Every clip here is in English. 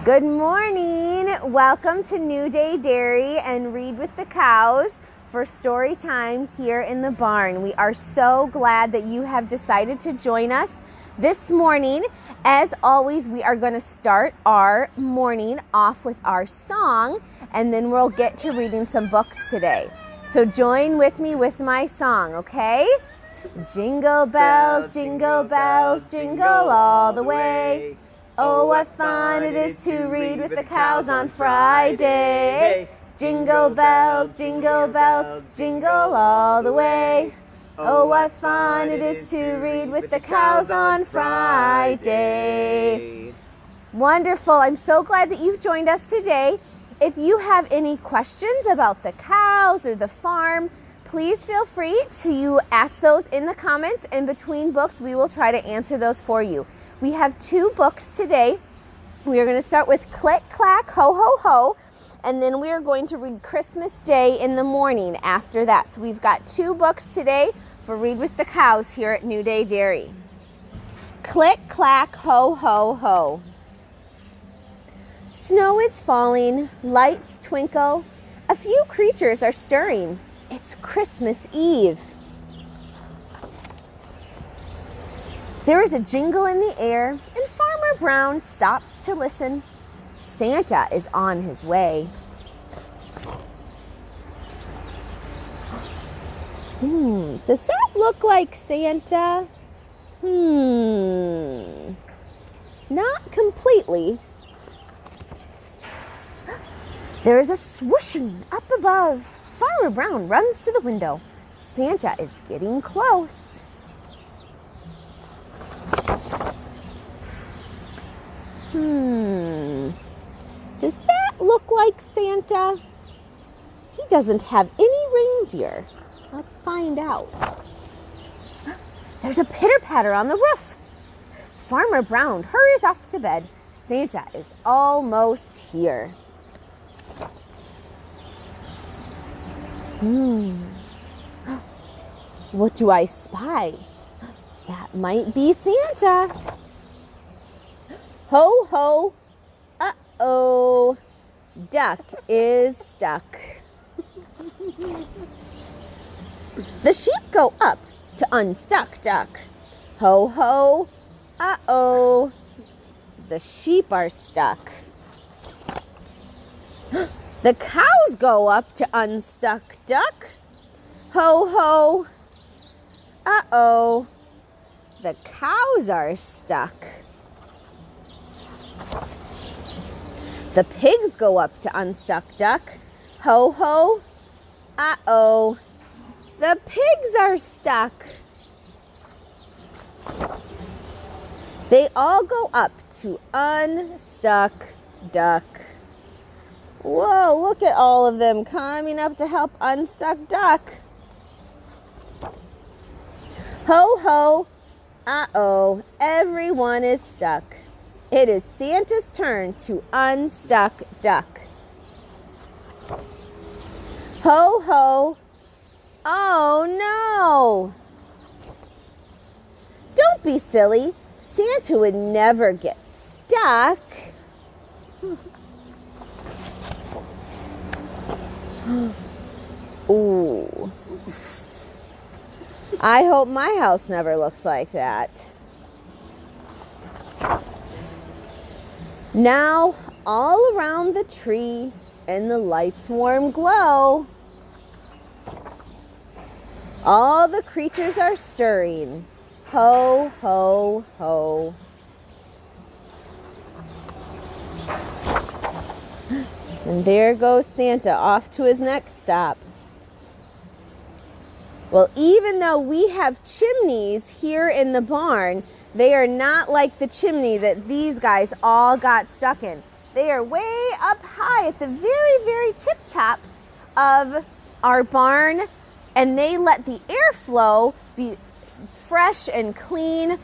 Good morning. Welcome to New Day Dairy and Read with the Cows for story time here in the barn. We are so glad that you have decided to join us this morning. As always, we are going to start our morning off with our song, and then we'll get to reading some books today. So join with me with my song, okay? Jingle bells, jingle bells, jingle all the way. Oh, what fun it is to read with the cows on Friday. Jingle bells, jingle all the way. Oh, what fun it is to read with the cows on Friday. Wonderful. I'm so glad that you've joined us today. If you have any questions about the cows or the farm, please feel free to ask those in the comments, and between books, we will try to answer those for you. We have two books today. We are going to start with Clack Ho Ho Ho, and then we are going to read Christmas Day in the morning after that. So we've got two books today for Read with the Cows here at New Day Dairy. Clack Ho Ho Ho. Snow is falling, lights twinkle, a few creatures are stirring. It's Christmas Eve. There is a jingle in the air, and Farmer Brown stops to listen. Santa is on his way. Does that look like Santa? Not completely. There is a swooshing up above. Farmer Brown runs to the window. Santa is getting close. Does that look like Santa? He doesn't have any reindeer. Let's find out. There's a pitter-patter on the roof. Farmer Brown hurries off to bed. Santa is almost here. What do I spy? That might be Santa. Ho, ho. Uh-oh. Duck is stuck. The sheep go up to unstuck duck. Ho, ho. Uh-oh. The sheep are stuck. The cows go up to unstuck duck. Ho, ho. Uh-oh. The cows are stuck. The pigs go up to unstuck duck. Ho, ho. Uh-oh. The pigs are stuck. They all go up to unstuck duck. Whoa, look at all of them climbing up to help unstuck duck. Ho, ho. Uh-oh. Everyone is stuck. It is Santa's turn to unstuck duck. Ho, ho. Oh, no. Don't be silly. Santa would never get stuck. Ooh. I hope my house never looks like that. Now, all around the tree in the light's warm glow, all the creatures are stirring. Ho, ho, ho. And there goes Santa off to his next stop. Well, even though we have chimneys here in the barn, they are not like the chimney that these guys all got stuck in. They are way up high at the very, very tip top of our barn, and they let the airflow be fresh and clean,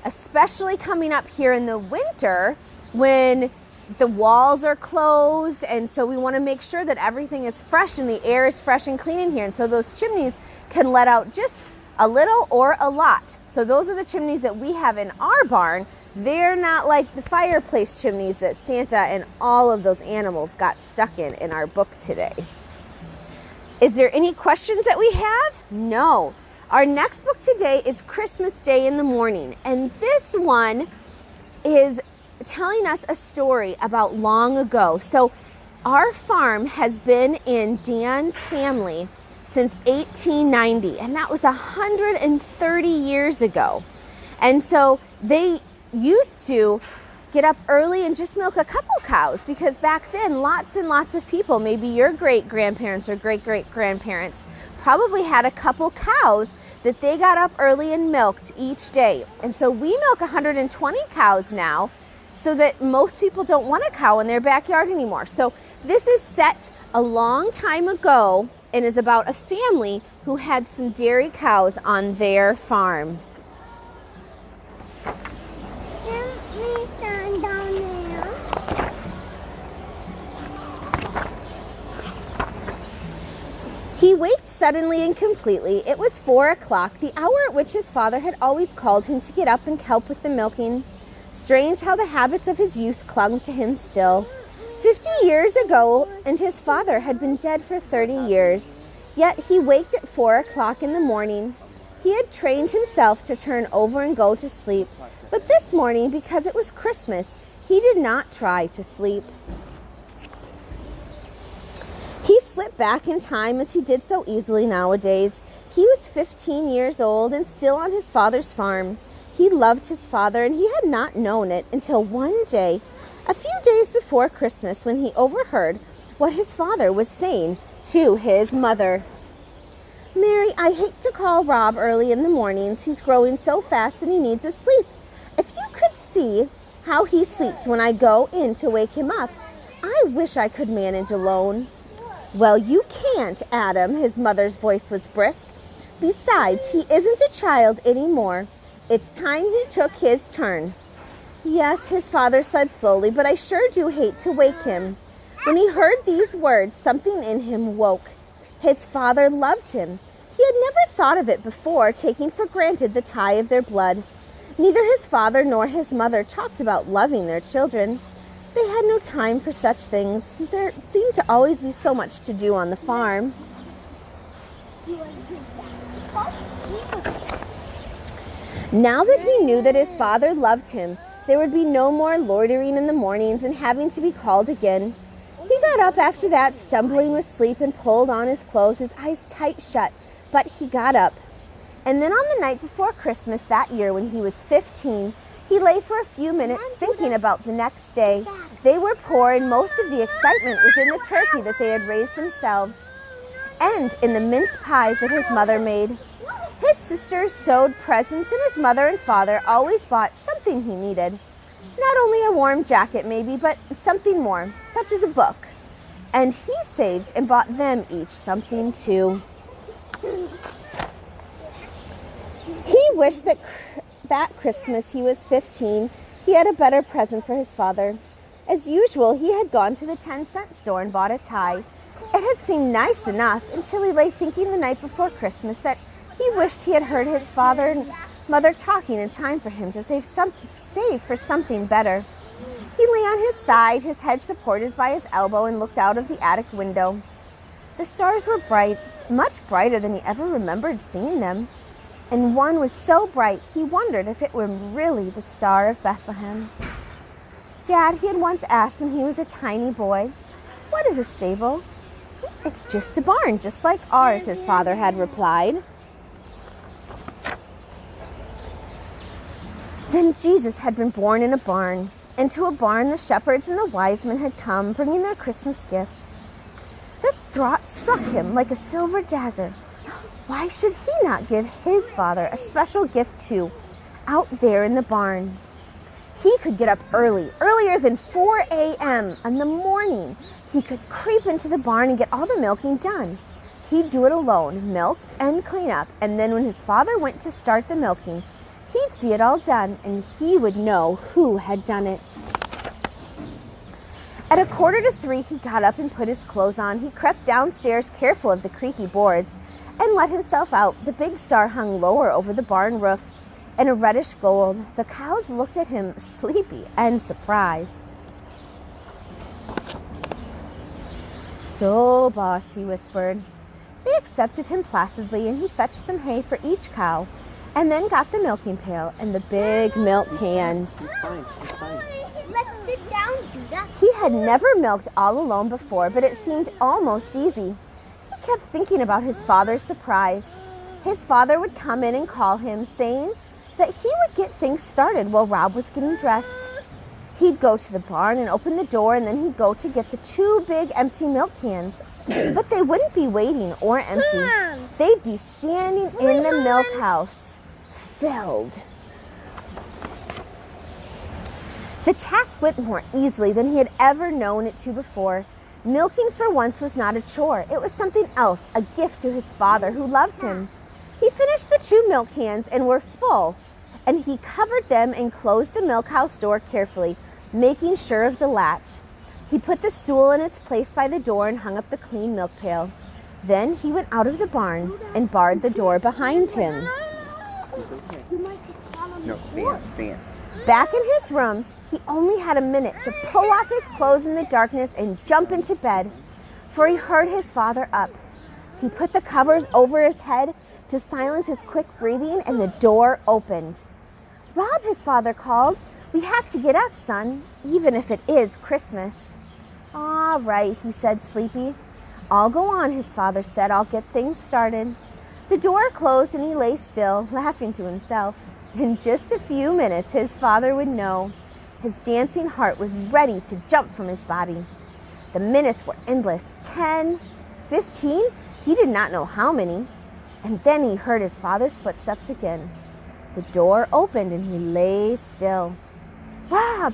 especially coming up here in the winter when the walls are closed, and so we want to make sure that everything is fresh and the air is fresh and clean in here. And so those chimneys can let out just a little or a lot. So those are the chimneys that we have in our barn They're not like the fireplace chimneys that Santa and all of those animals got stuck in our book today. Is there any questions that we have? No. Our next book today is Christmas Day in the Morning, and this one is telling us a story about long ago. So our farm has been in Dan's family since 1890, and that was 130 years ago. And so they used to get up early and just milk a couple cows, because back then lots and lots of people, maybe your great-grandparents or great-great-grandparents, probably had a couple cows that they got up early and milked each day. And so we milk 120 cows now, so that most people don't want a cow in their backyard anymore. So this is set a long time ago and is about a family who had some dairy cows on their farm. He waked suddenly and completely. It was 4 o'clock, the hour at which his father had always called him to get up and help with the milking. Strange how the habits of his youth clung to him still. 50 years ago, and his father had been dead for 30 years. Yet he waked at 4 o'clock in the morning. He had trained himself to turn over and go to sleep. But this morning, because it was Christmas, he did not try to sleep. He slipped back in time as he did so easily nowadays. He was 15 years old and still on his father's farm. He loved his father, and he had not known it until one day, a few days before Christmas, when he overheard what his father was saying to his mother. "Mary, I hate to call Rob early in the mornings. He's growing so fast and he needs a sleep. If you could see how he sleeps when I go in to wake him up, I wish I could manage alone." "Well, you can't, Adam," his mother's voice was brisk. "Besides, he isn't a child anymore. It's time he took his turn." "Yes," his father said slowly, "but I sure do hate to wake him." When he heard these words, something in him woke. His father loved him. He had never thought of it before, taking for granted the tie of their blood. Neither his father nor his mother talked about loving their children. They had no time for such things. There seemed to always be so much to do on the farm. Now that he knew that his father loved him, there would be no more loitering in the mornings and having to be called again. He got up after that, stumbling with sleep, and pulled on his clothes, his eyes tight shut, but he got up. And then on the night before Christmas that year, when he was 15, he lay for a few minutes thinking about the next day. They were poor, and most of the excitement was in the turkey that they had raised themselves, and in the mince pies that his mother made. His sisters sewed presents, and his mother and father always bought something he needed. Not only a warm jacket maybe, but something more, such as a book. And he saved and bought them each something too. He wished that Christmas he was 15, he had a better present for his father. As usual, he had gone to the 10-cent store and bought a tie. It had seemed nice enough until he lay thinking the night before Christmas that he wished he had heard his father and mother talking in time for him to save for something better. He lay on his side, his head supported by his elbow, and looked out of the attic window. The stars were bright, much brighter than he ever remembered seeing them. And one was so bright he wondered if it were really the Star of Bethlehem. Dad, he had once asked when he was a tiny boy, "What is a stable?" "It's just a barn, just like ours," his father had replied. Then Jesus had been born in a barn. Into a barn the shepherds and the wise men had come, bringing their Christmas gifts. The thought struck him like a silver dagger. Why should he not give his father a special gift too, out there in the barn? He could get up early, earlier than 4 a.m. in the morning. He could creep into the barn and get all the milking done. He'd do it alone, milk and clean up, and then when his father went to start the milking, he'd see it all done, and he would know who had done it. At 2:45, he got up and put his clothes on. He crept downstairs, careful of the creaky boards, and let himself out. The big star hung lower over the barn roof. and a reddish gold. The cows looked at him sleepy and surprised. "So, boss," he whispered. They accepted him placidly, and he fetched some hay for each cow, and then got the milking pail and the big milk cans. Let's sit down, Judah. He had never milked all alone before, but it seemed almost easy. He kept thinking about his father's surprise. His father would come in and call him, saying that he would get things started while Rob was getting dressed. He'd go to the barn and open the door, and then he'd go to get the 2 big empty milk cans. But they wouldn't be waiting or empty. They'd be standing in the milk house, filled. The task went more easily than he had ever known it to before. Milking for once was not a chore. It was something else, a gift to his father who loved him. He finished the 2 milk cans and were full, and he covered them and closed the milk house door carefully, making sure of the latch. He put the stool in its place by the door and hung up the clean milk pail. Then he went out of the barn and barred the door behind him. No, fence. Back in his room, he only had a minute to pull off his clothes in the darkness and jump into bed, for he heard his father up. He put the covers over his head to silence his quick breathing, and the door opened. "Rob," his father called, "we have to get up, son, even if it is Christmas." "All right," he said, sleepy. "I'll go on," his father said. "I'll get things started." The door closed and he lay still, laughing to himself. In just a few minutes, his father would know. His dancing heart was ready to jump from his body. The minutes were endless. 10, 15, he did not know how many. And then he heard his father's footsteps again. The door opened and he lay still. "Rob!"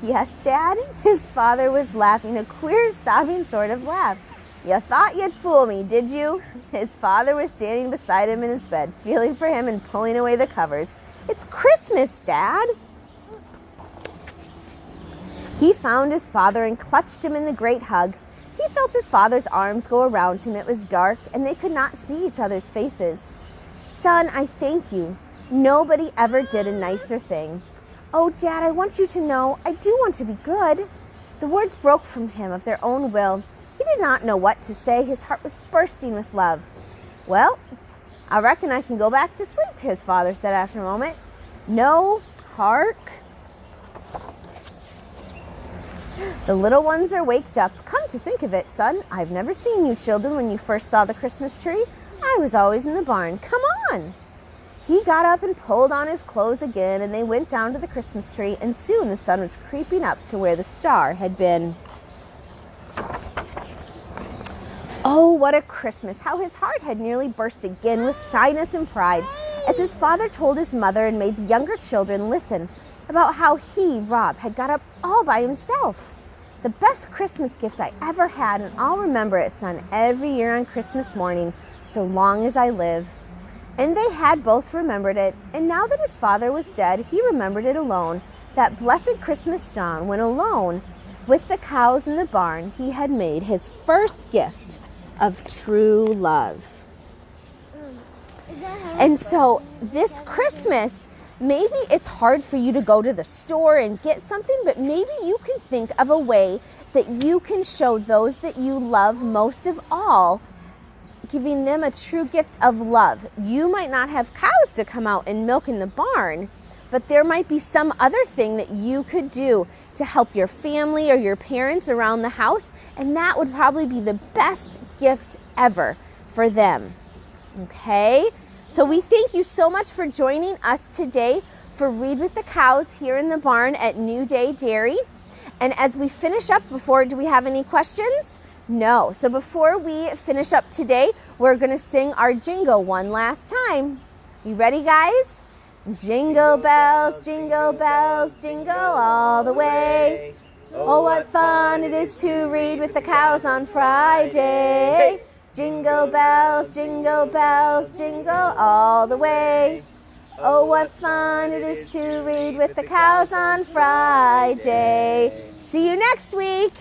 "Yes, Dad?" His father was laughing, a queer, sobbing sort of laugh. "You thought you'd fool me, did you?" His father was standing beside him in his bed, feeling for him and pulling away the covers. "It's Christmas, Dad!" He found his father and clutched him in the great hug. He felt his father's arms go around him. It was dark, and they could not see each other's faces. "Son, I thank you. Nobody ever did a nicer thing." "Oh, Dad, I want you to know I do want to be good." The words broke from him of their own will. He did not know what to say. His heart was bursting with love. "Well, I reckon I can go back to sleep," his father said after a moment. "No, hark. The little ones are waked up. Come to think of it, son, I've never seen you children when you first saw the Christmas tree. I was always in the barn. Come on." He got up and pulled on his clothes again, and they went down to the Christmas tree, and soon the sun was creeping up to where the star had been. Oh, what a Christmas! How his heart had nearly burst again with shyness and pride as his father told his mother and made the younger children listen about how he, Rob, had got up all by himself. "The best Christmas gift I ever had, and I'll remember it, son, every year on Christmas morning, so long as I live." And they had both remembered it, and now that his father was dead, he remembered it alone, that blessed Christmas dawn when alone with the cows in the barn he had made his first gift of true love. And so this Christmas, maybe it's hard for you to go to the store and get something, but maybe you can think of a way that you can show those that you love most of all, giving them a true gift of love. You might not have cows to come out and milk in the barn, but there might be some other thing that you could do to help your family or your parents around the house, and that would probably be the best gift ever for them. Okay? So we thank you so much for joining us today for Read with the Cows here in the barn at New Day Dairy. And as we finish up, do we have any questions? No. So before we finish up today, we're going to sing our jingle one last time. You ready, guys? Jingle bells, jingle all the way. Oh, what fun it is to read with the cows on Friday. Jingle bells, jingle all the way. Oh, what fun it is to read with the cows on Friday. See you next week.